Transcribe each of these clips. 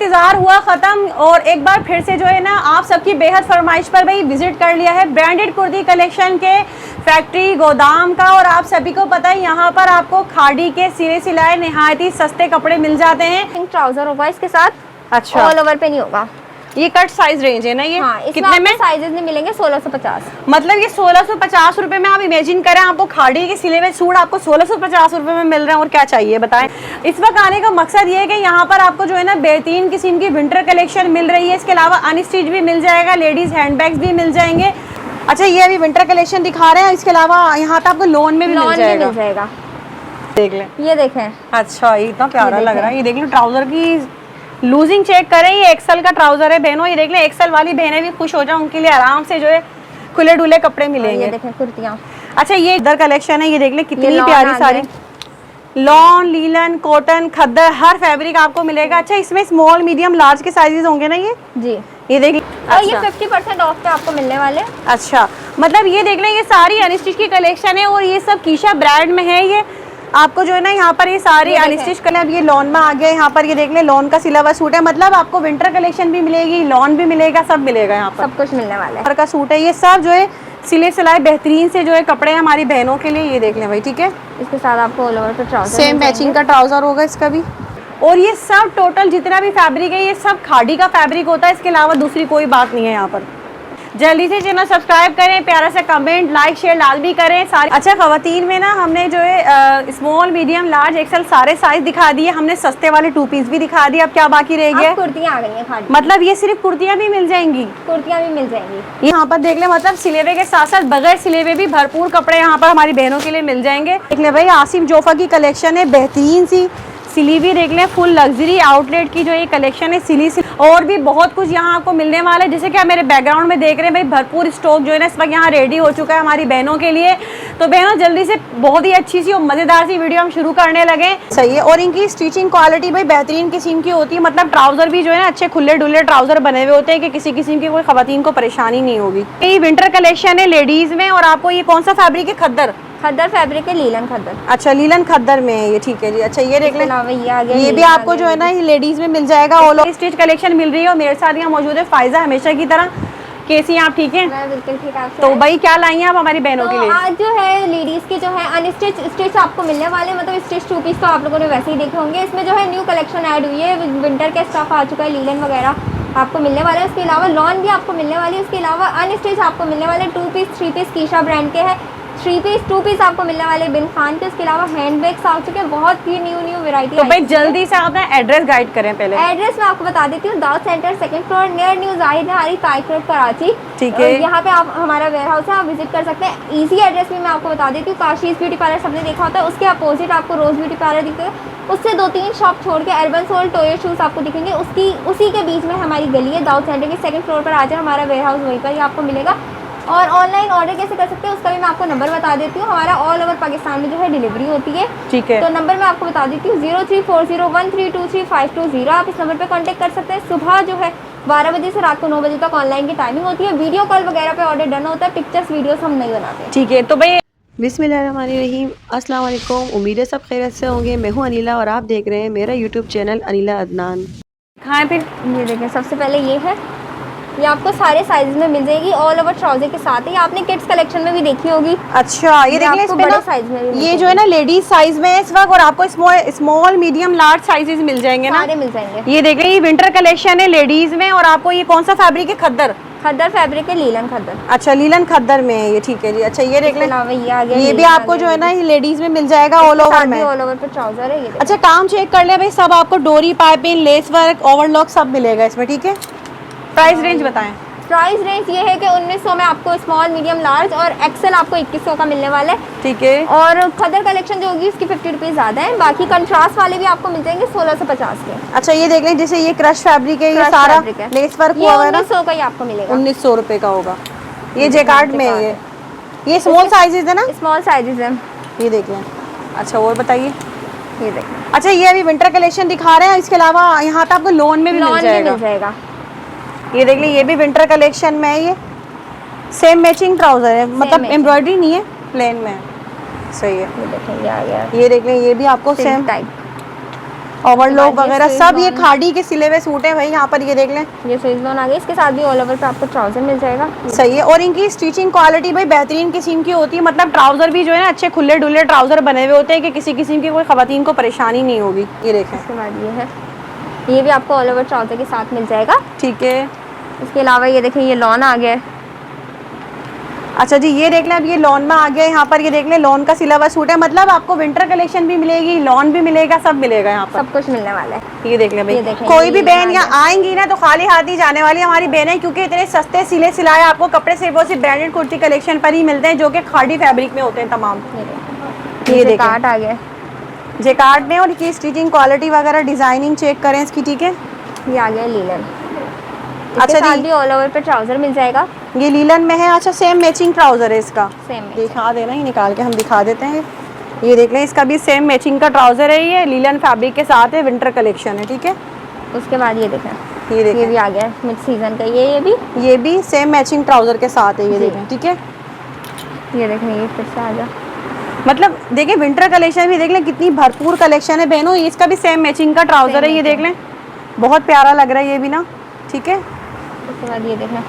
इंतजार हुआ खत्म और एक बार फिर से जो है ना आप सबकी बेहद फरमाइश पर भाई विजिट कर लिया है ब्रांडेड कुर्ती कलेक्शन के फैक्ट्री गोदाम का। और आप सभी को पता है यहाँ पर आपको खादी के सिले सिलाए निहायत ही सस्ते कपड़े मिल जाते हैं। ट्राउजर होगा इसके साथ, अच्छा ऑल ओवर पे नहीं होगा। ये कट साइज रेंज है ना ये? हाँ, कितने में साइजेस नहीं मिलेंगे? 1650। मतलब ये 1650 रुपए में आप इमेजिन करें आपको खाड़ी के सिले हुए सूट आपको 1650 रुपए में मिल रहे हैं और क्या चाहिए बताएं। इस वक्त आने का मकसद ये है कि यहाँ पर आपको जो है ना बेहतरीन किस्म की विंटर कलेक्शन मिल रही है। इसके अलावा अनस्टिच भी मिल जाएगा, लेडीज हैंडबैग्स भी मिल जाएंगे। अच्छा ये अभी विंटर कलेक्शन दिखा रहे हैं, इसके अलावा यहाँ पे आपको लोन में भी मिल जाएगा। देख लें, ये देखें। अच्छा ये इतना प्यारा लग रहा है। ये देख लो ट्राउजर की लूजिंग चेक करें, ये एक्सल का ट्राउजर है बहनों। ये देख लें, एक्सल वाली बहनें भी खुश हो जाए, उनके लिए आराम से जो है खुले डुले कपड़े मिलेंगे। ये देखें कुर्तियां। अच्छा ये इधर कलेक्शन है, ये देख लें कितनी प्यारी सारी लॉन लीलन कॉटन खद्दर हर फैब्रिक आपको मिलेगा। अच्छा इसमें स्मॉल मीडियम लार्ज के साइजेस होंगे ना जी। ये देख लें। और ये 50% ऑफ पे आपको मिलने वाले। अच्छा मतलब ये देख लें, ये सारी अनस्टिच की कलेक्शन है और ये सब कीशा ब्रांड में है। ये आपको जो है ना यहाँ पर ये सारी अनस्टिच कलर, अब ये लॉन में आ गया। यहाँ पर ये देख ले लॉन का सिला हुआ सूट है, मतलब आपको विंटर कलेक्शन भी मिलेगी, लॉन भी मिलेगा, सब मिलेगा यहाँ पर, सब कुछ मिलने वाला है। का सूट है ये सब जो है सिले सिलाए बेहतरीन से जो है कपड़े हैं हमारी बहनों के लिए। ये देख लें भाई, ठीक है। इसके साथ आपको ऑल ओवर पे ट्राउजर सेम मैचिंग का ट्राउजर होगा इसका भी। और ये सब टोटल जितना भी फैब्रिक है ये सब खादी का फैब्रिक होता है, इसके अलावा दूसरी कोई बात नहीं है यहाँ पर। जल्दी से चैनल सब्सक्राइब करें, प्यारा सा कमेंट लाइक शेयर लाजमी करें सारी। अच्छा खवातीन में ना हमने जो है स्मॉल मीडियम लार्ज एक्सेल सारे साइज दिखा दिए, हमने सस्ते वाले 2 पीस भी दिखा दिए। अब क्या बाकी रह गया? कुर्तियां आ गई हैं खाली। मतलब ये सिर्फ कुर्तियां भी मिल जाएंगी? कुर्तियां भी मिल जाएंगी। यहाँ पर देख ले, मतलब सिलेवे के साथ साथ बगैर सिलेवे भी भरपूर कपड़े यहाँ पर हमारी बहनों के लिए मिल जाएंगे। देख ले भाई आसिफ जोफा की कलेक्शन है बेहतरीन सी सिली भी, देख लें फुल लग्जरी आउटलेट की जो ये कलेक्शन है सिली और भी बहुत कुछ यहाँ आपको मिलने वाला है। जैसे कि आप मेरे बैकग्राउंड में देख रहे हैं भाई भरपूर स्टॉक जो है ना इस वक्त यहाँ रेडी हो चुका है हमारी बहनों के लिए। तो बहनों जल्दी से बहुत ही अच्छी सी और मज़ेदार सी वीडियो हम शुरू करने लगे। सही है। और इनकी स्टिचिंग क्वालिटी भाई बेहतरीन किस्म की होती है, मतलब ट्राउजर भी जो है ना अच्छे खुले डुले ट्राउजर बने हुए होते हैं कि किसी किस्म की कोई खवातीन को परेशानी नहीं होगी। ये विंटर कलेक्शन है लेडीज में और आपको ये कौन सा फैब्रिक है? खद्दर फैब्रिक है, लीलन खद्दर। अच्छा लीलन खद्दर में है ये, ठीक है जी। अच्छा ये देख लें, ये भी आपको जो है ना ये लेडीज में मिल जाएगा। ऑल ओवर स्टिच कलेक्शन मिल रही है और मेरे साथ यहाँ मौजूद है फायजा हमेशा की तरह। कैसी हैं आप? ठीक है, मैं बिल्कुल ठीक। आप तो भाई क्या लाई हैं आप हमारी बहनों के लिए? आज जो है लेडीज के जो है अनस्टिच स्टिच आपको मिलने वाले, मतलब स्टिच 2 पीस तो आप लोगों ने वैसे ही देखे होंगे। इसमें जो है न्यू कलेक्शन ऐड हुई है, विंटर का स्टफ आ चुका है, लीलन वगैरह आपको मिलने वाला है। उसके अलावा लॉन भी आपको मिलने वाली है। उसके अलावा अनस्टिच आपको मिलने वाले 2 पीस 3 पीस कीशा ब्रांड के है, 3 पीस 2 पीस आपको मिलने वाले बिन खान के। उसके अलावा हैंडबैग्स आ चुके हैं, बहुत ही न्यू वैरायटी। तो भाई जल्दी से आप एड्रेस गाइड करें पहले। एड्रेस मैं आपको बता देती हूँ, Dawood centre 2nd floor near new Zahid हारी ताइक रोड कराची। ठीक है, यहाँ पे आप हमारा वेयर हाउस है, आप विजिट कर सकते हैं। इजी एड्रेस भी मैं आपको बता देती हूँ, काशीज ब्यूटी पार्लर सबने देखा होता है, उसके अपोजिट आपको रोज ब्यूटी पार्लर दिखेगा। उससे 2-3 शॉप छोड़ के अर्बन सोल टोयो शूज़ आपको दिखेंगे, उसी के बीच में हमारी गली है। दाऊद सेंटर के 2nd फ्लोर पर आ जाए, हमारा वेयर हाउस वहीं पर ही आपको मिलेगा। और ऑनलाइन ऑर्डर कैसे कर सकते हैं उसका भी मैं आपको नंबर बता देती हूँ। हमारा ऑल ओवर पाकिस्तान में जो है डिलीवरी होती है। ठीक है, तो नंबर मैं आपको बता देती हूँ 034013235520। आप इस नंबर पे कांटेक्ट कर सकते हैं। सुबह जो है 12 बजे से रात को 9 बजे तक ऑनलाइन की टाइमिंग होती है। वीडियो कॉल वगैरह पे ऑर्डर डन होता है, पिक्चर्स वीडियोस हम नहीं बनाते। ठीक है। तो भाई बिस्मिल्लाहिर्रहमानिर्रहीम, अस्सलाम वालेकुम। उम्मीद है सब खैरियत से होंगे। मैं हूँ अनिला और आप देख रहे हैं मेरा यूट्यूब चैनल अनिला अदनान। खाएं फिर ये देखें, सबसे पहले ये है, ये आपको सारे साइज में मिल जाएगी ऑल ओवर ट्राउजर के साथ ही। आपने किड्स कलेक्शन में भी देखी होगी। अच्छा ये देख लें, इसमें ना साइज में ये जो है ना लेडीज साइज में है इस वक्त और आपको स्मॉल मीडियम लार्ज साइजेस मिल जाएंगे ना, सारे मिल जाएंगे। ये देख लें, ये विंटर कलेक्शन है लेडीज में और आपको ये कौन सा फैब्रिक है? खद्दर फैब्रिक है, लीलन खद्दर। अच्छा लीलन खद्दर में है ये, ठीक है जी। अच्छा ये देख लें, ये भी आपको जो है ना ये लेडीज में मिल जाएगा ऑल ओवर में। ऑल ओवर पे ट्राउजर है ये। अच्छा काम चेक कर ले भाई, सब आपको डोरी पाइपिंग लेस वर्क ओवरलॉक सब मिलेगा इसमें, ठीक है। प्राइस रेंज बताएं। प्राइस रेंज ये है कि 1900 में आपको स्मॉल मीडियम लार्ज और एक्सेल आपको 2100 का मिलने वाला है, ठीक है। और खद्दर कलेक्शन जो होगी उसकी 50 रुपीज़ ज़्यादा है। बाकी कंट्रास्ट वाले भी आपको मिल जाएंगे 1650 के। अच्छा ये देख लें, जैसे ये क्रश फैब्रिक है, ये सारा लेस वर्क हुआ है ना, 1900 का ही आपको मिलेगा। 1900 रुपए का होगा। ये जैकार्ड में है, ये स्मॉल साइजेस है ना? स्मॉल साइजेस है, ये देख लें। अच्छा और बताइए, ये देखें। अच्छा ये अभी विंटर कलेक्शन दिखा रहे हैं, इसके अलावा यहाँ पे आपको लोन में भी मिल जाएगा। ये देख लें, ये भी विंटर कलेक्शन में है, ये सेम मैचिंग ट्राउजर है, मतलब एम्ब्रॉयडरी नहीं है, प्लेन में है। सही है, ये देखें, ये आ गया। ये देख लें, ये भी आपको सेम टाइप। ओवरलॉक बाद ये वगैरह स्विच सब ये लॉन। खाड़ी के सिले हुए सूट है भाई, यहाँ पर ये देख लें। ये स्विच लॉन आ गया, इसके साथ भी ऑल ओवर पे आपको ट्राउजर मिल जाएगा। सही है। और इनकी स्टिचिंग क्वालिटी भाई बेहतरीन किस्म की होती है, मतलब ट्राउजर भी जो है ना अच्छे खुले डुले ट्राउजर बने हुए होते हैं कि किसी किस्म की कोई खवातीन को परेशानी नहीं होगी। ये देखें, इसके बाद ये है, ये भी आपको ऑल ओवर ट्राउजर के साथ मिल जाएगा। ठीक है। इसके अलावा ये देखें, ये लॉन आ गया है। अच्छा जी, ये देख लें, अब ये लॉन में आ गया यहाँ पर, ये देख लें लॉन का सिला हुआ सूट है, मतलब आपको विंटर कलेक्शन भी मिलेगी, लॉन भी मिलेगा, सब मिलेगा यहाँ पर। सब कुछ मिलने वाला है। ये देख लें भाई, ये देखें, कोई भी ये बहन आ यहाँ आएंगी ना तो खाली हाथ ही जाने वाली हमारी बहनें, क्योंकि इतने सस्ते सिले सिलाए आपको कपड़े सिर्फ और सिर्फ ब्रांडेड कुर्ती कलेक्शन पर ही मिलते हैं, जो कि खाड़ी फैब्रिक में होते हैं तमाम। ये देखें, काट आ गया, जेकार्ड में, और इसकी स्टिचिंग क्वालिटी वगैरह डिजाइनिंग चेक करें इसकी। ठीक है, ये आ गया लीलन। अच्छा इसके साथ जी। भी ऑल ओवर पे ट्राउजर मिल जाएगा, ये लीलन में है। अच्छा, सेम मैचिंग ट्राउजर है इसका, सेम में। दिखा देना, ही निकाल के हम दिखा देते हैं। ये देख लें, इसका भी सेम मैचिंग का ट्राउजर है, ये लीलन फैब्रिक के साथ है, विंटर कलेक्शन है। ठीक है, उसके बाद ये देखें, ये देखें, ये भी आ गया है मिड सीजन का, ये भी सेम मैचिंग ट्राउजर के साथ है। ये जी। देखें, ठीक है, ये देखें, ये फिर से आ गया। मतलब देखिए विंटर कलेक्शन भी देख लें कितनी भरपूर कलेक्शन है बहनों। इसका भी सेम मैचिंग का ट्राउजर है, ये देख लें, बहुत प्यारा लग रहा है ये भी ना। ठीक है, उसके बाद ये देखें,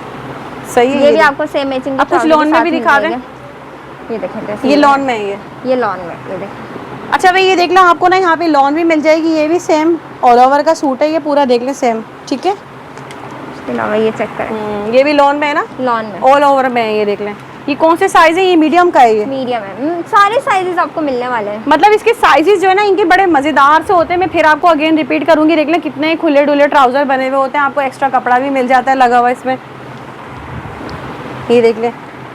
सही है, ये भी आपको सेम मैचिंग का अब कुछ trouser लॉन के में साथ भी मिल दिखा दें। जाएगा। ये देखें जैसे ये लॉन में है ये लॉन में, ये देखें। अच्छा भाई, ये देख लो आपको ना यहाँ पे लॉन भी मिल जाएगी, ये भी सेम ऑल ओवर का सूट है, ये पूरा देख लें सेम। ठीक है, इसके अलावा ये चेक करें, ये भी लॉन में है ना, लॉन में ऑल ओवर में है। ये देख लें, ये कौन से साइज है, ये मीडियम का है ये, मीडियम है। सारे साइजेस आपको मिलने वाले हैं। मतलब इसके साइजेस जो है ना इनके बड़े मज़ेदार से होते हैं। मैं फिर आपको अगेन रिपीट करूंगी, देख लें कितने खुले डुले ट्राउजर बने हुए होते हैं, आपको एक्स्ट्रा कपड़ा भी मिल जाता है लगा हुआ इसमें। ये देख लें,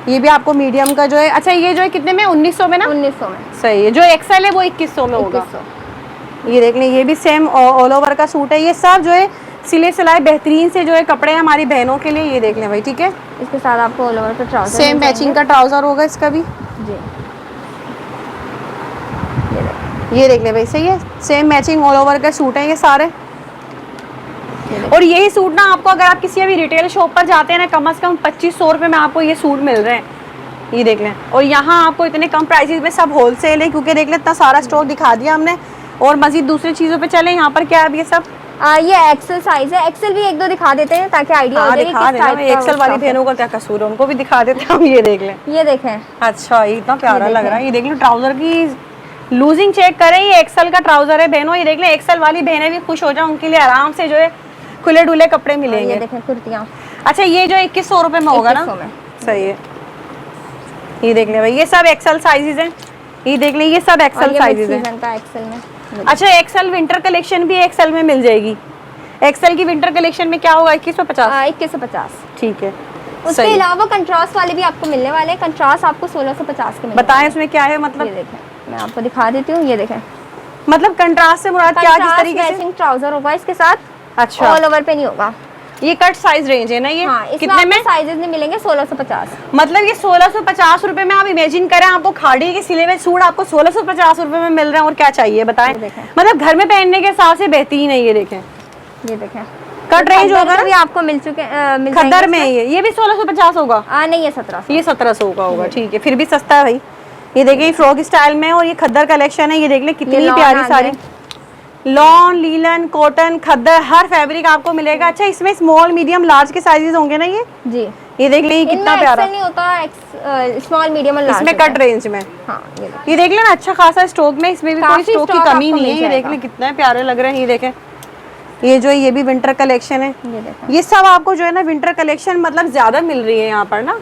ये भी आपको मीडियम का जो है। अच्छा, ये जो है कितने में, 1900 में ना, 1900 में। सही है। जो एक्सेल है वो 2100 में होगा। 2100। ये देख लें, ये भी सेम ऑल ओवर का सूट है। ये सब जो है सिले सिलाए बेहतरीन से जो है कपड़े हैं हमारी बहनों के लिए। ये देख लें भाई, ठीक है, इसके साथ आपको ऑल ओवर पे ट्राउजर सेम मैचिंग का ट्राउजर होगा इसका भी। जी। ये देख लें भाई, सही है, सेम मैचिंग ऑल ओवर का सूट है ये सारे। और यही सूट ना आपको अगर आप किसी अभी रिटेल शॉप पर जाते हैं ना, कम से कम 2500 रुपये में आपको ये सूट मिल रहे हैं। ये देख लें, और यहाँ आपको इतने कम प्राइसेस में सब होलसेल है, क्योंकि देख लें इतना सारा स्टॉक दिखा दिया हमने। और मजीद दूसरी चीज़ों पे चलें, यहाँ पर क्या है अब ये सब, ये एक्सेल साइज है। एक्सेल भी एक दो दिखा देते हैं ताकि आइडिया हो हाँ जाए दिखा देना। एक्सेल वाली बहनों का क्या कसूर है, उनको भी दिखा देते हैं हम। ये देख लें, ये देखें, अच्छा ये इतना प्यारा लग रहा है। ये देख लो ट्राउजर की लूजिंग चेक करें, ये एक्सेल का ट्राउजर है बहनों। ये देख लें, एक्सेल वाली बहनें भी खुश हो जाए, उनके लिए आराम से जो है खुले डुले कपड़े मिलेंगे। ये देखें कुर्तियाँ। अच्छा, ये जो 2100 रुपये में होगा ना, 2100 में। सही है। ये देख लें भाई, ये सब एक्सेल साइजेस हैं। ये देख लें, ये सब एक्सेल साइजेस हैं। सीजन का एक्सेल में। अच्छा, एक्सेल विंटर कलेक्शन भी एक्सेल में मिल जाएगी। एक्सेल की विंटर कलेक्शन में क्या होगा, 2150। 2150। ठीक है, उसके सही। अलावा कंट्रास्ट वाले भी आपको मिलने वाले हैं। कंट्रास्ट आपको 1650 के मिलेंगे। बताएं उसमें क्या है, मतलब ये देखें, मैं आपको दिखा देती हूँ। ये देखें, मतलब कंट्रास्ट से मुराद क्या, किस तरीके से? मैचिंग ट्राउजर होगा इसके साथ, अच्छा, ऑल ओवर पे नहीं होगा। ये कट साइज रेंज है ना ये? हाँ, इसमें कितने में? साइजेस नहीं मिलेंगे, 1650। मतलब ये 1650 रुपए में आप इमेजिन करें, आपको खाड़ी के सिले हुए सूट आपको 1650 रुपए में मिल रहे हैं, और क्या चाहिए बताएं। मतलब घर में पहनने के हिसाब से बेहतरीन है। ये देखें, ये देखें, कट रेंज होगा भी ना, आपको मिल चुके मिल खद्दर जाएंगे में ये भी 1650 होगा। नहीं, ये 1700। ये 1700 का होगा, ठीक है, फिर भी सस्ता है भाई। ये देखिए फ्रॉक स्टाइल में, और ये खद्दर कलेक्शन है। ये देख लें कितनी प्यारी सारी, लॉन, लीलन, कॉटन, खद्दर, हर फैब्रिक आपको मिलेगा। अच्छा, इसमें स्मॉल, मीडियम, लार्ज के साइजेस होंगे ना ये? जी। ये देख लें, कितना प्यारा, नहीं होता, स्मॉल, मीडियम और लार्ज इसमें कट रेंज में। हाँ, ये देख लें ना, अच्छा खासा स्टॉक में, इसमें भी कोई काफी स्टॉक की स्टॉक कमी आपको नहीं है। मिल ये देख जाएगा। लें कितने प्यारे लग रहे हैं। ये देखें, ये जो है ये भी विंटर कलेक्शन है। ये देखें, ये सब आपको जो है ना विंटर कलेक्शन मतलब ज्यादा मिल रही है यहाँ पर ना,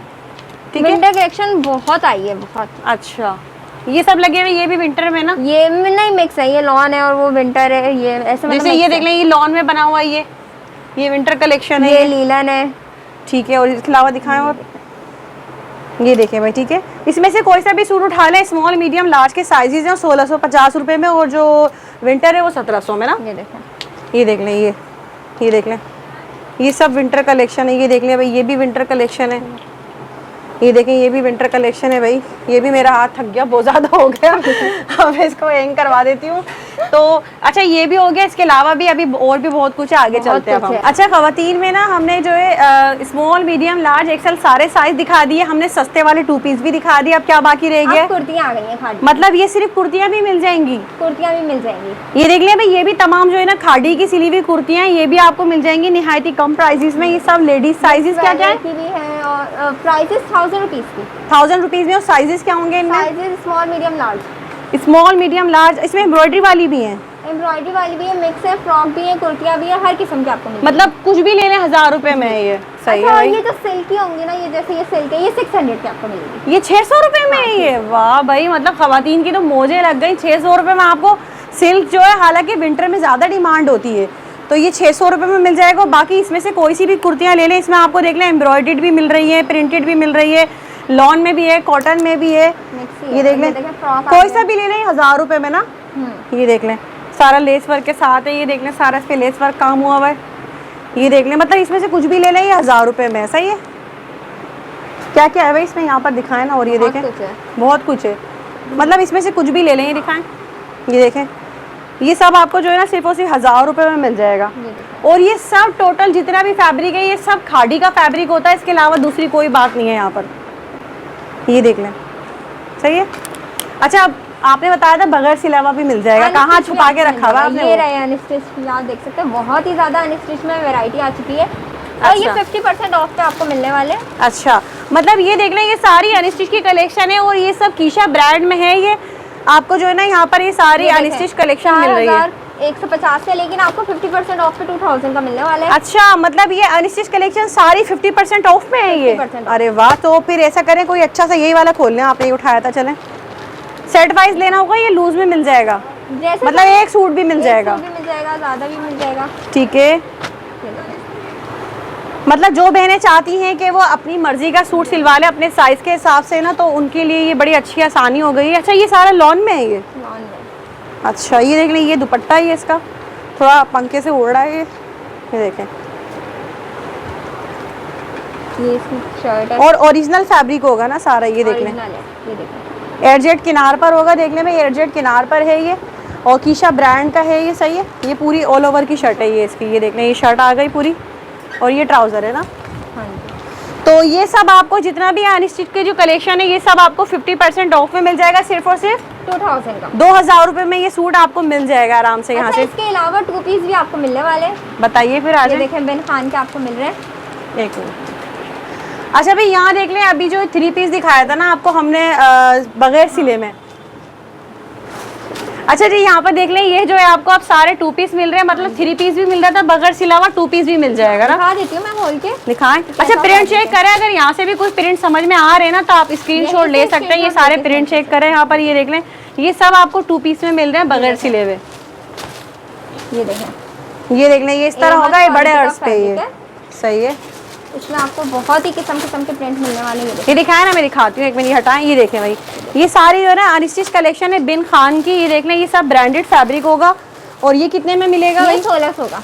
ठीक है। विंटर कलेक्शन बहुत आई है, बहुत। अच्छा, ये सब लगे हुए, ये भी विंटर में ना? ये नहीं मिक्स है, ये लॉन है और वो विंटर है। ये ऐसे जैसे ये देख लें, ये लॉन में बना हुआ है, ये विंटर कलेक्शन है, ये लीलन है, ठीक है। और इसके अलावा दिखाएं, और ये देखें भाई, ठीक है। इसमें से कोई सा भी सूट उठा लें, स्मॉल, मीडियम, लार्ज के साइजेस हैं, 1650 रुपये में, और जो विंटर है वो 1700 में ना। ये देखें, ये देख लें, ये देख लें, ये सब विंटर कलेक्शन है। ये देख लें भाई, ये भी विंटर कलेक्शन है। ये देखें, ये भी विंटर कलेक्शन है भाई। ये भी मेरा हाथ थक गया, बहुत ज़्यादा हो गया। अब इसको हैंग करवा देती हूँ। तो अच्छा, ये भी हो गया। इसके अलावा भी अभी और भी बहुत कुछ है, आगे चलते हैं अब हम। अच्छा, खवातीन में ना हमने जो है स्मॉल, मीडियम, लार्ज, एक्सेल सारे साइज दिखा दिए हमने। सस्ते वाले 2 पीस भी दिखा दिए। अब क्या बाकी रह गया? कुर्तियाँ आ गई हैं खादी। मतलब ये सिर्फ कुर्तियाँ भी मिल जाएंगी? कुर्तियाँ भी मिल जाएंगी। ये देख लें भाई, ये भी तमाम जो है ना खादी की सिली हुई कुर्तियाँ, ये भी आपको मिल जाएंगी निहायत ही कम प्राइसेस में। ये सब लेडीज साइजेस क्या क्या की भी है और प्राइसेस 1000 रुपीज़ की। 1000 रुपीज़ में। और साइजेस क्या होंगे इनमें? Sizes small, medium, large. Small, medium, large. इसमें एम्ब्रॉयडरी वाली भी है? एम्ब्रॉयडरी वाली भी है, मिक्स है, फ्रॉक भी है, कुर्तियाँ भी है, हर किस्म की आपको मिलेगी। मतलब कुछ भी ले लें 1000 रुपए में है ये। सही है भाई। ये जो सिल्की होंगी ना, ये जैसे ये सिल्क है, ये 600 की आपको मिलेगी। ये 600 रुपए में है ये? वाह भाई, मतलब खवातीन की तो मौजें लग गई। 600 रुपए में आपको सिल्क जो है, हालांकि विंटर में ज़्यादा डिमांड होती है, तो ये 600 रुपए में मिल जाएगा। बाकी इसमें से कोई सी भी कुर्तियाँ ले लें, इसमें आपको देख लें एम्ब्रॉयडर्ड भी मिल रही है, प्रिंटेड भी मिल रही है, लॉन में भी है, कॉटन में भी है। ये देख लें, कोई सा भी ले लें 1000 रुपए में ना। ये देख लें, सारा लेस वर्क के साथ है। ये देख लें, सारा इस पे लेस वर्क काम हुआ हुआ है। ये देख लें, मतलब इसमें से कुछ भी ले लें, ये 1000 रुपए में। सही है। क्या क्या है भाई इसमें, यहाँ पर दिखाएं ना। और ये देखें, बहुत कुछ है। मतलब इसमें से कुछ भी ले लें, ये दिखाएं। ये देखें, ये सब आपको जो है ना सिर्फ और सिर्फ 1000 रुपए में मिल जाएगा। और ये सब टोटल जितना भी फैब्रिक है, ये सब खादी का फैब्रिक होता है। इसके अलावा दूसरी कोई बात नहीं है यहाँ पर। ये देख लें। सही है। अच्छा, अब आपने बताया था बगैर सिला हुआ भी मिल जाएगा। कहाँ छुपा के रखा हुआ आपने? ये रहे अनस्टिच, आप देख सकते हैं, बहुत ही ज़्यादा अनस्टिच में वैरायटी आ चुकी है। और ये 50% ऑफ पे आपको मिलने वाले। अच्छा, मतलब ये देख लें, ये सारी अनस्टिच की कलेक्शन है और ये सब कीशा ब्रांड में है। ये आपको जो है ना यहाँ पर ये सारी अनस्टिच कलेक्शन मिल रही है 150 से, लेकिन आपको 50% ऑफ पे 2000 का मिलने वाला है। अच्छा, मतलब ये अनस्टिच कलेक्शन सारी 50% ऑफ में है ये? अरे वाह, तो फिर ऐसा करें, कोई अच्छा सा यही वाला खोल लें। आपने ये उठाया था, चलें सेट वाइज लेना होगा, ये लूज में मिल जाएगा? मतलब एक सूट भी मिल जाएगा? ज़्यादा भी मिल जाएगा। ठीक है। मतलब जो बहनें चाहती हैं कि वो अपनी मर्जी का सूट सिलवा लें अपने साइज के हिसाब से ना, तो उनके लिए ये बड़ी अच्छी आसानी हो गई है। अच्छा, ये सारा लॉन में है ये? लॉन में। अच्छा, ये देख लें, ये दुपट्टा ही है इसका, थोड़ा पंखे से उड़ रहा है ये देखें। ये इसकी शर्ट है और ओरिजिनल फैब्रिक होगा ना सारा? ये देख लें, ये देखें, एयरजेट किनार पर होगा। देख लें भाई, एयरजेट किनार पर है ये और कीशा ब्रांड का है ये। सही है। ये पूरी ऑल ओवर की शर्ट है ये इसकी। ये देख लें, ये शर्ट आ गई पूरी और ये ट्राउज़र है ना। हाँ जी। तो ये सब आपको जितना भी अनस्टिच के जो कलेक्शन है, ये सब आपको 50% ऑफ में मिल जाएगा। सिर्फ और सिर्फ 2000 का, 2000 रुपए में ये सूट आपको मिल जाएगा आराम से यहाँ से। इसके अलावा 2 पीस भी आपको मिलने वाले हैं। बताइए फिर। आज देखें, बिन खान के आपको मिल रहे हैं। एक मिनट। अच्छा भाई, यहाँ देख लें, अभी जो 3 पीस दिखाया था ना आपको हमने बगैर सिले में। अच्छा जी, यहाँ पर देख लें, ये जो है आपको अब सारे 2 पीस मिल रहे हैं। मतलब 3 पीस भी मिल रहा था, बगैर सिला हुआ 2 पीस भी मिल जाएगा ना। दिखा देती हूँ मैं खोल के। दिखाएं। अच्छा, प्रिंट चेक करें, अगर यहाँ से भी कोई प्रिंट समझ में आ रहे हैं ना तो आप स्क्रीनशॉट ले सकते हैं। ये सारे प्रिंट चेक करें यहाँ पर। ये देख लें, ये सब आपको 2 पीस में मिल रहे हैं बगैर सिले हुए। ये देखें, ये देख लें, ये इस तरह होगा, ये बड़े अर्ज पे ये। सही है। इसमें आपको बहुत ही किस्म के प्रिंट मिलने वाले हैं। ये दिखाएं ना, मैं दिखाती हूँ, एक मिनट हटाएं। ये देखें भाई, ये सारी जो है ना अनस्टिच कलेक्शन है बिन खान की। ये देख लें, ये सब ब्रांडेड फैब्रिक होगा। और ये कितने में मिलेगा भाई? 1600 का।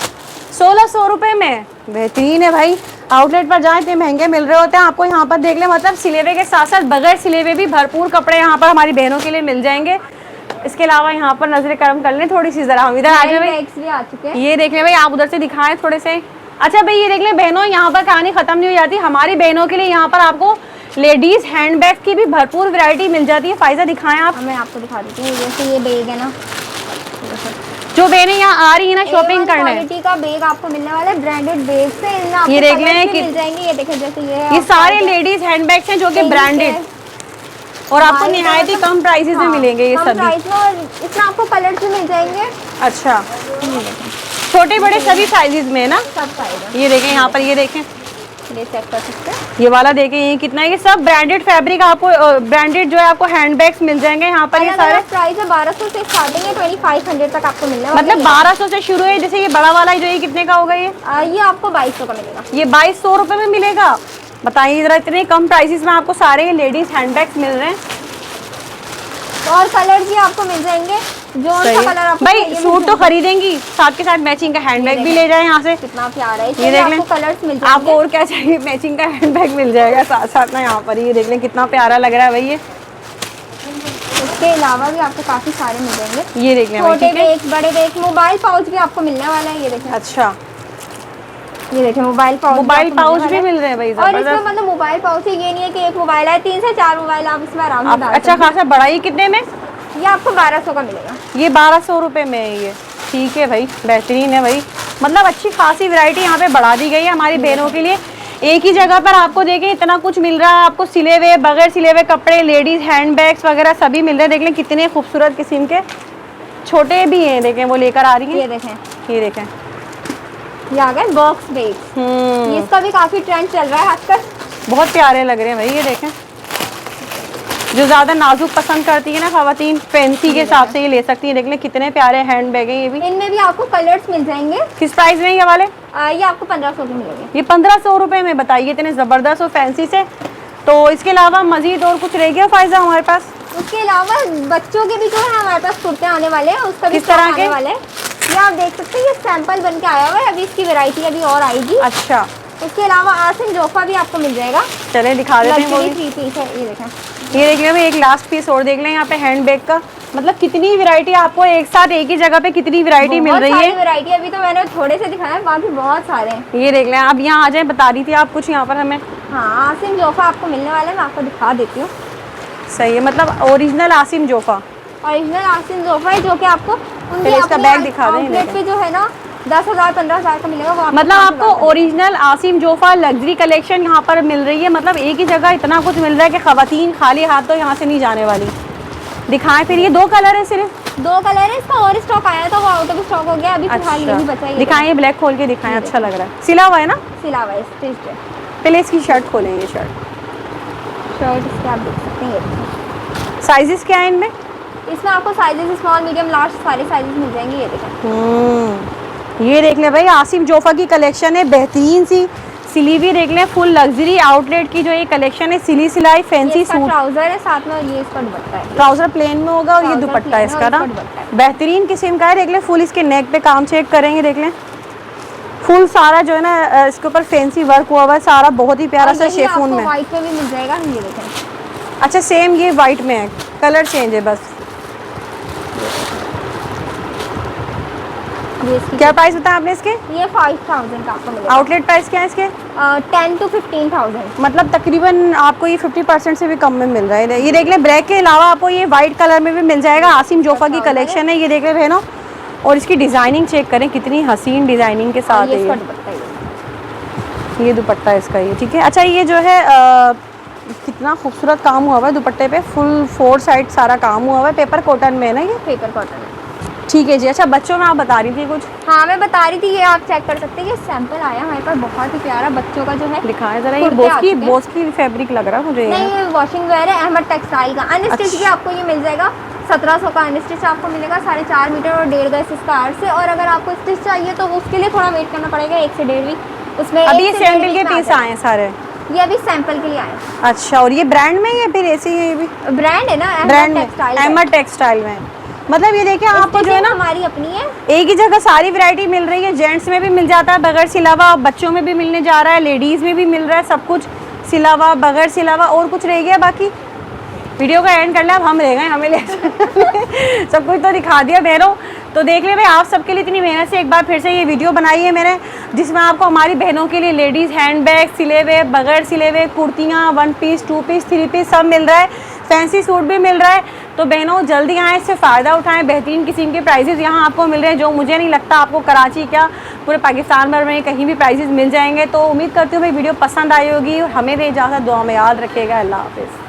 1600 रुपए में? बेहतरीन है भाई। आउटलेट पर जाएं, इतने महंगे मिल रहे होते हैं आपको। यहाँ पर देख लें, मतलब सिलेवे के साथ साथ बगैर सिलेवे भी भरपूर कपड़े यहाँ पर हमारी बहनों के लिए मिल जाएंगे। इसके अलावा यहाँ पर नजरें करम कर लें थोड़ी सी, जरा हम इधर आ जाए भाई। ये देख लें भाई, आप उधर से दिखाएं थोड़े से। अच्छा भाई, ये देख लें बहनों, यहाँ पर कहानी खत्म नहीं हो जाती। हमारी बहनों के लिए यहाँ पर आपको लेडीज हैंडबैग की भी भरपूर वैरायटी मिल जाती है। फायदा दिखाएं आप। मैं आपको दिखा देती हूँ। जैसे ये बैग है ना, जो बहनें यहाँ आ रही है ना शॉपिंग करने, क्वालिटी का बैग आपको मिलने वाला है, ब्रांडेड बैग से। ये देख लें कि मिल जाएंगे। ये देखें, जैसे ये सारे लेडीज हैंडबैग्स हैं जो कि ब्रांडेड और आपको निहायत ही कम प्राइसेस में मिलेंगे ये सभी। और इसमें आपको कलर्स भी मिल जाएंगे। अच्छा, छोटे बड़े सभी साइजेस में है ना? सब साइज। ये देखें यहाँ पर, ये देखें, ये चेक कर सकते हैं। ये वाला देखें, ये कितना है? ये सब ब्रांडेड फैब्रिक आपको, ब्रांडेड जो है आपको हैंडबैग्स मिल जाएंगे यहाँ पर। ये सारे प्राइस है 1200 से स्टार्टिंग है, 2500 तक आपको मिलने वाला है। मतलब 1200 से शुरू है। जैसे ये बड़ा वाला है जो, ये कितने का होगा? ये आपको 2200 का मिलेगा। ये 2200 रुपए में मिलेगा? बताइए जरा, इतने कम प्राइसेस में आपको सारे लेडीज हैंडबैग्स मिल रहे हैं। और कलर भी आपको मिल जाएंगे, जो सा कलर आपको भाई सूट तो खरीदेंगी, साथ के साथ मैचिंग का हैंडबैग भी ले जाए यहाँ से। कितना प्यारा है, ये देख लें, कलर्स मिल जाएंगे। आपको और क्या चाहिए, मैचिंग का हैंडबैग मिल जाएगा साथ साथ ना यहाँ पर। ये देख लें कितना प्यारा लग रहा है भाई। ये इसके अलावा भी आपको काफी सारे मिल जाएंगे। ये देख लें, छोटे बैग, बड़े बैग, मोबाइल पाउच भी आपको मिलने वाला है। ये देखें, अच्छा ये देखिए मोबाइल पाउच भी मिल रहे हैं भाई। और इसमें मतलब मोबाइल पाउच है, ये नहीं है कि एक मोबाइल है, 3 से 4 मोबाइल आप इसमें आराम से डाल सकते हैं। अच्छा खासा बड़ा। ही कितने में? ये आपको 1200 का मिलेगा। ये 1200 रुपये में है ये। ठीक है भाई, बेहतरीन है भाई। मतलब अच्छी खासी वैरायटी यहाँ पे बढ़ा दी गई है हमारी बहनों के लिए। एक ही जगह पर आपको देखें इतना कुछ मिल रहा है आपको, सिले हुए बगैर सिले हुए कपड़े, लेडीज हैंड बैग्स वगैरह सभी मिल रहे हैं। देख लें कितने खूबसूरत किस्म के, छोटे भी हैं, देखें वो लेकर आ रही है। ये देखें, ये देखें, ये आ गए बॉक्स बैग। इसका भी काफी ट्रेंड चल रहा है आजकल, बहुत प्यारे लग रहे हैं भाई। ये देखें, जो ज़्यादा नाजुक पसंद करती है ना खवातीन, फैंसी के हिसाब से ये ले सकती है। देख लें कितने प्यारे हैंड बैग हैं ये भी। इनमें भी आपको कलर्स मिल जाएंगे। किस प्राइस में ये वाले? ये आपको 1500 के मिलेंगे। ये 1500 रुपये में, बताइए इतने ज़बरदस्त और फैंसी से। तो इसके अलावा मजीद और कुछ रह गया फ़ायदा हमारे पास? उसके अलावा बच्चों के भी जो है हमारे पास कुर्ते आने वाले हैं, उसका भी किस तरह के आने वाले हैं। ये आप देख सकते हैं, ये सैंपल बन के आया हुआ है, अभी इसकी वैरायटी अभी और आएगी। अच्छा, उसके अलावा आसिम जोफा भी आपको मिल जाएगा। चले दिखा देते हैं वो भी। 3 पीस है, ये देखें। ये देख लें भाई, एक लास्ट पीस और देख लें यहाँ पे हैंड बैग का। मतलब कितनी वैरायटी आपको एक साथ एक ही जगह पे कितनी वैरायटी मिल रही है। वैरायटी अभी तो मैंने थोड़े से दिखाया है, बाकी बहुत सारे हैं। ये देख लें, अब यहाँ आ जाए, बता रही थी आप कुछ यहाँ पर हमें। हाँ, आसिम जोफा आपको मिलने वाला है, मैं आपको दिखा देती हूँ। सही है, मतलब ओरिजिनल आसिम जोफा। ओरिजिनल आसिम जोफा है, जो कि आपको उनके इसका बैग दिखा दें आउटलेट पे जो है ना 10,000 15,000 का मिलेगा वो। मतलब आपको original Asim Jofa luxury collection यहाँ पर मिल रही है। मतलब एक ही जगह इतना कुछ मिल रहा है कि खवातीन खाली हाथ तो यहाँ से नहीं जाने वाली। दिखाएं फिर। ये 2 कलर है, सिर्फ 2 कलर है। इसका और स्टॉक आया था, वो आउट ऑफ स्टॉक हो गया, अभी फिलहाल यही बचा है। दिखाएं, ये ब्लैक खोल के दिखाएं, अच्छा लग रहा है। सिला हुआ है ना? सिला हुआ है, स्टिच्ड है। पहले इसकी शर्ट खोलेंगे। शर्ट इसके आप देख सकते हैं। साइजेस क्या है इनमें? इसमें आपको साइजेस स्मॉल मीडियम लार्ज सारे साइजेस मिल जाएंगे। ये देखें, ये देख लें भाई, आसिम जोफा की कलेक्शन है बेहतरीन सी, सिली भी देख लें, फुल लग्जरी आउटलेट की जो ये कलेक्शन है, सिली सिलाई फैंसी सूट। ट्राउजर है साथ में, ये इसका दुपट्टा है। ट्राउजर प्लेन में होगा और ये दुपट्टा है इसका ना, बेहतरीन किस्म का है। देख लें फुल इसके नेक पे काम चेक करेंगे, देख लें फुल सारा जो है ना इसके ऊपर फैंसी वर्क हुआ हुआ है सारा, बहुत ही प्यारा सा शेफून में। व्हाइट में भी मिल जाएगा, ये देखें। अच्छा, सेम ये वाइट में है, कलर चेंज है बस। क्या प्राइस बताया आपने इसके? ये 5000 का आपको मिलेगा। आउटलेट प्राइस क्या है इसके? 10 to 15,000। मतलब तकरीबन आपको ये 50% से भी कम में मिल रहा है। ये देख लें, ब्लैक के अलावा आपको ये वाइट कलर में भी मिल जाएगा। आसिम जोफा की कलेक्शन है, ये देख लें ना। और इसकी डिज़ाइनिंग चेक करें, कितनी हसीन डिज़ाइनिंग के साथ है ये दुपट्टा इसका। ये ठीक है। अच्छा, ये जो है कितना खूबसूरत काम हुआ हुआ है दुपट्टे पे, फुल 4 साइड सारा काम हुआ हुआ है। पेपर कॉटन में है ना ये? Paper cotton. ठीक है जी। अच्छा, बच्चों में आप बता रही थी कुछ? हाँ, मैं बता रही थी, ये आप चेक कर सकते हैं। ये सैंपल आया हमारे पास, बहुत ही प्यारा बच्चों का जो है। दिखाएं जरा, ये बोस की फैब्रिक लग रहा है मुझे। नहीं, ये वॉशिंग वेयर है, अहमद टेक्सटाइल का। अनस्टिच भी आपको ये मिल जाएगा, 1700 का अनस्टिच आपको मिलेगा, 4.5 मीटर और 1.5 गज इसका आर्ट से। और अगर आपको स्टिच चाहिए तो उसके लिए थोड़ा वेट करना पड़ेगा, 1 से 1.5 वीक। उसमें अभी ये सैंपल के पीस आए हैं सारे? ये अभी सैंपल के लिए आए। अच्छा, और ये ब्रांड में या फिर ऐसे ही है? ये भी ब्रांड है ना, ब्रांड टेक्सटाइल, अहमद टेक्सटाइल में। मतलब ये देखिए आपको जो है ना हमारी अपनी है, एक ही जगह सारी वैरायटी मिल रही है। जेंट्स में भी मिल जाता है बगैर सिलावा, बच्चों में भी मिलने जा रहा है, लेडीज़ में भी मिल रहा है, सब कुछ सिलावा बगैर सिलावा। और कुछ रह गया बाकी? वीडियो का एंड कर लिया, अब हम रह गए, हमें ले सब कुछ तो दिखा दिया बहनों। तो देख ले भाई, आप सबके लिए इतनी मेहनत से एक बार फिर से ये वीडियो बनाई है मैंने, जिसमें आपको हमारी बहनों के लिए लेडीज़ हैंड बैग, सिले हुए बगैर सिले हुए, कुर्तियाँ, 1 पीस 2 पीस 3 पीस सब मिल रहा है, फैंसी सूट भी मिल रहा है। तो बहनों जल्दी आएँ, इससे फ़ायदा उठाएं। बेहतरीन किस्म के प्राइजेज़ यहाँ आपको मिल रहे हैं, जो मुझे नहीं लगता आपको कराची क्या पूरे पाकिस्तान भर में कहीं भी प्राइजेज़ मिल जाएंगे। तो उम्मीद करती हूँ भाई वीडियो पसंद आई होगी, और हमें दे इजाज़त, दुआ में याद रखिएगा। अल्लाह हाफ़िज़।